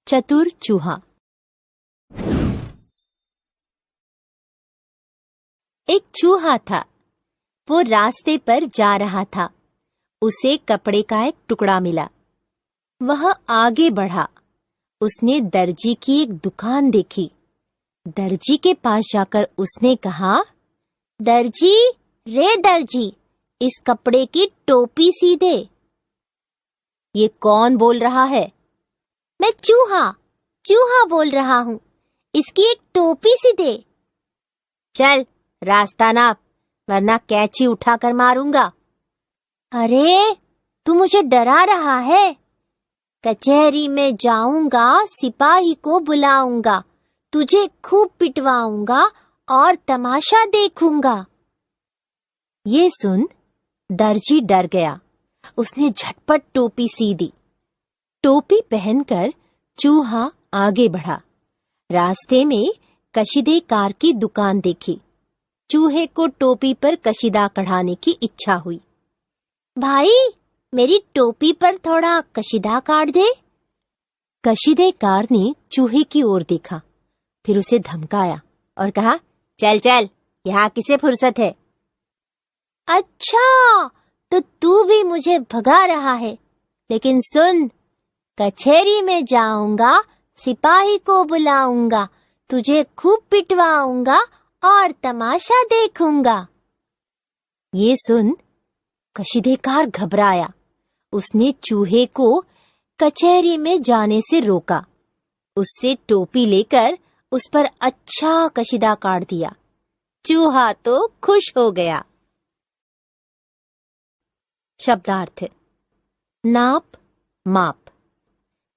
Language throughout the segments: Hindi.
चतुर चूहा। एक चूहा था। वो रास्ते पर जा रहा था। उसे कपड़े का एक टुकड़ा मिला। वह आगे बढ़ा। उसने दर्जी की एक दुकान देखी। दर्जी के पास जाकर उसने कहा, दर्जी, रे दर्जी, इस कपड़े की टोपी सी दे। ये कौन बोल रहा है? मैं चूहा बोल रहा हूँ। इसकी एक टोपी सी दे। चल, रास्ता नाप, वरना कैंची उठाकर मारूंगा। अरे, तू मुझे डरा रहा है। कचहरी में जाऊंगा, सिपाही को बुलाऊंगा, तुझे खूब पिटवाऊंगा और तमाशा देखूंगा। ये सुन दर्जी डर गया। उसने झटपट टोपी सी दी। टोपी पहनकर चूहा आगे बढ़ा। रास्ते में कशीदेकार की दुकान देखी। चूहे को टोपी पर कशीदा कढ़ाने की इच्छा हुई। भाई, मेरी टोपी पर थोड़ा कशीदा काट दे। कशीदेकार ने चूहे की ओर देखा, फिर उसे धमकाया और कहा, चल चल, यहाँ किसे फुर्सत है? अच्छा, तो तू भी मुझे भगा रहा है। लेकिन सुन, कचहरी में जाऊंगा, सिपाही को बुलाऊंगा, तुझे खूब पिटवाऊंगा और तमाशा देखूंगा। ये सुन कशीदेकार घबराया। उसने चूहे को कचहरी में जाने से रोका। उससे टोपी लेकर उस पर अच्छा कशीदा काट दिया। चूहा तो खुश हो गया। शब्दार्थ: नाप, माप,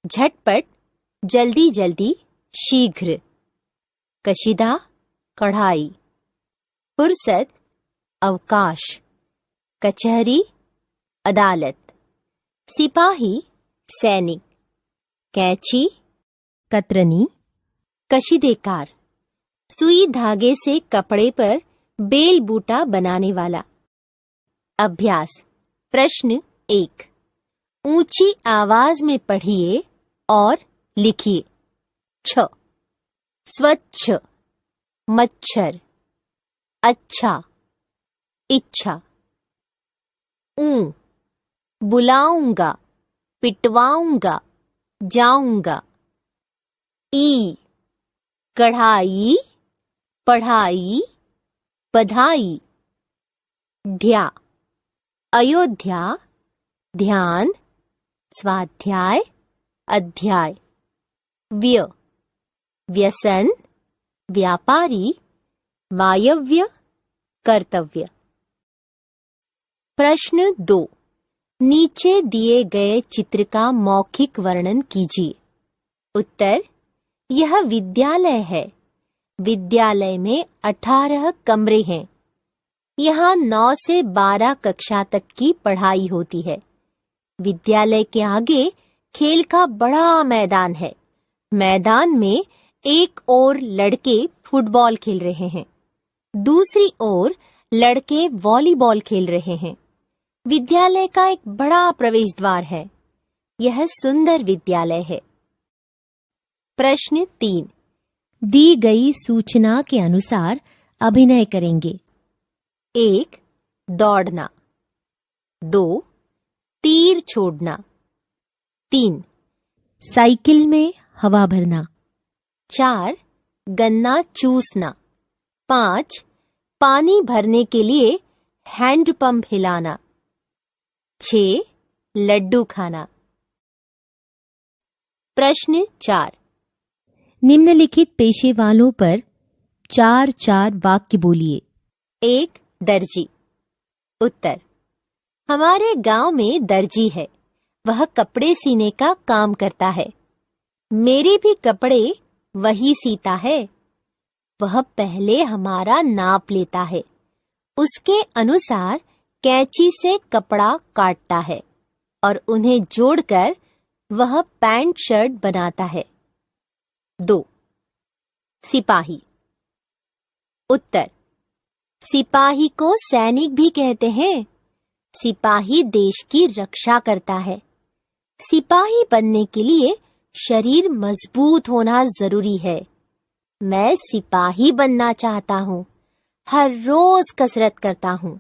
झटपट, जल्दी जल्दी, शीघ्र, कशीदा, कढ़ाई, फुर्सत, अवकाश, कचहरी, अदालत, सिपाही, सैनिक, कैंची, कतरनी, कशीदेकार, सुई धागे से कपड़े पर बेल बूटा बनाने वाला। अभ्यास: प्रश्न 1, ऊंची आवाज में पढ़िए और लिखिए। छ, स्वच्छ, मच्छर, अच्छा, इच्छा। ऊ, बुलाऊंगा, पिटवाऊंगा, जाऊंगा। ई, कढ़ाई, पढ़ाई, बधाई। ध्या, अयोध्या, ध्यान, स्वाध्याय, अध्याय। व्य, व्यसन, व्यापारी, वायव्य, कर्तव्य। प्रश्न 2, नीचे दिए गए चित्र का मौखिक वर्णन कीजिए। उत्तर: यह विद्यालय है। विद्यालय में 18 कमरे हैं। यहाँ 9 से 12 कक्षा तक की पढ़ाई होती है। विद्यालय के आगे खेल का बड़ा मैदान है। मैदान में एक ओर लड़के फुटबॉल खेल रहे हैं, दूसरी ओर लड़के वॉलीबॉल खेल रहे हैं। विद्यालय का एक बड़ा प्रवेश द्वार है। यह सुंदर विद्यालय है। प्रश्न 3, दी गई सूचना के अनुसार अभिनय करेंगे। 1, दौड़ना। 2, तीर छोड़ना। 3, साइकिल में हवा भरना। 4, गन्ना चूसना। 5, पानी भरने के लिए हैंडपंप हिलाना। 6, लड्डू खाना। प्रश्न 4, निम्नलिखित पेशे वालों पर 4 वाक्य बोलिए। 1, दर्जी। उत्तर: हमारे गांव में दर्जी है। वह कपड़े सीने का काम करता है। मेरे भी कपड़े वही सीता है। वह पहले हमारा नाप लेता है। उसके अनुसार कैंची से कपड़ा काटता है और उन्हें जोड़कर वह पैंट शर्ट बनाता है। 2, सिपाही। उत्तर: सिपाही को सैनिक भी कहते हैं। सिपाही देश की रक्षा करता है। सिपाही बनने के लिए शरीर मजबूत होना जरूरी है। मैं सिपाही बनना चाहता हूँ। हर रोज कसरत करता हूँ।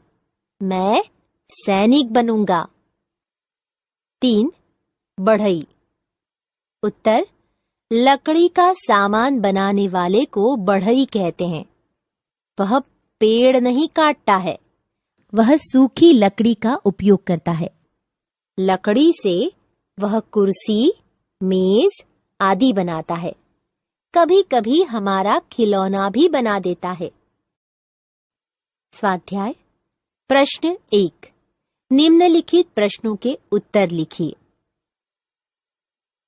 मैं सैनिक बनूंगा। 3. बढ़ई। उत्तर, लकड़ी का सामान बनाने वाले को बढ़ई कहते हैं। वह पेड़ नहीं काटता है, वह सूखी लकड़ी का उपयोग करता है। लकड़ी से वह कुर्सी, मेज आदि बनाता है। कभी कभी हमारा खिलौना भी बना देता है। स्वाध्याय प्रश्न 1। निम्नलिखित प्रश्नों के उत्तर लिखिए।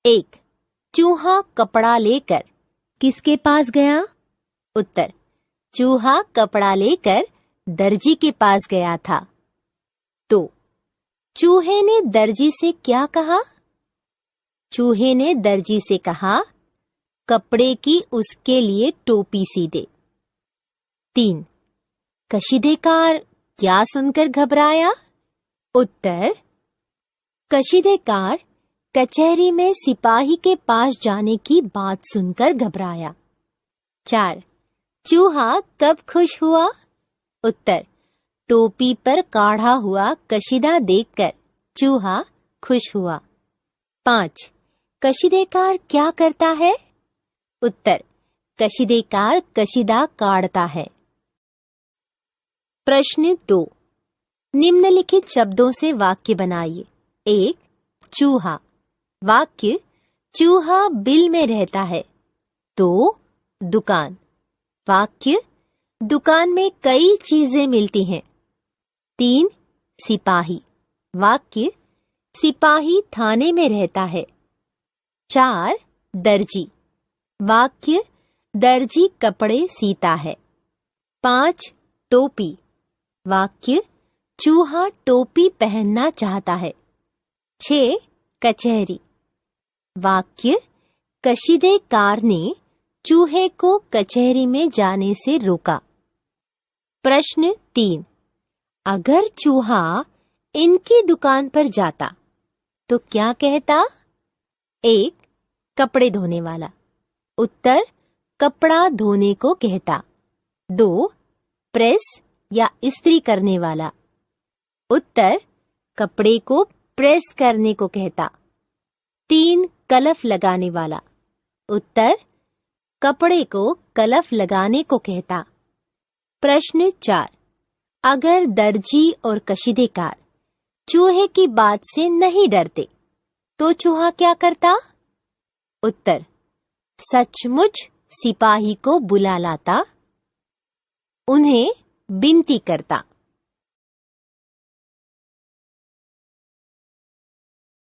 1. चूहा कपड़ा लेकर किसके पास गया? उत्तर, चूहा कपड़ा लेकर दर्जी के पास गया था। 2. चूहे ने दर्जी से क्या कहा? चूहे ने दर्जी से कहा, कपड़े की उसके लिए टोपी सी दे। 3. कशीदेकार क्या सुनकर घबराया? उत्तर, कशीदेकार कचहरी में सिपाही के पास जाने की बात सुनकर घबराया। 4. चूहा कब खुश हुआ? उत्तर, टोपी पर काढ़ा हुआ कशीदा देखकर चूहा खुश हुआ। 5. कशीदेकार क्या करता है? उत्तर, कशीदेकार कशीदा काढ़ता है। प्रश्न 2। निम्नलिखित शब्दों से वाक्य बनाइए। 1. चूहा। वाक्य, चूहा बिल में रहता है। 2. दुकान। वाक्य, दुकान में कई चीजें मिलती हैं। 3. सिपाही। वाक्य, सिपाही थाने में रहता है। 4. दर्जी। वाक्य, दर्जी कपड़े सीता है। 5. टोपी। वाक्य, चूहा टोपी पहनना चाहता है। 6. कचहरी। वाक्य, कशीदेकार ने चूहे को कचहरी में जाने से रोका। प्रश्न 3। अगर चूहा इनकी दुकान पर जाता तो क्या कहता? 1. कपड़े धोने वाला। उत्तर, कपड़ा धोने को कहता। 2. प्रेस या इस्त्री करने वाला। उत्तर, कपड़े को प्रेस करने को कहता। 3. कलफ लगाने वाला। उत्तर, कपड़े को कलफ लगाने को कहता। प्रश्न 4। अगर दर्जी और कशीदेकार चूहे की बात से नहीं डरते तो चूहा क्या करता? उत्तर, सचमुच सिपाही को बुला लाता, उन्हें विनती करता।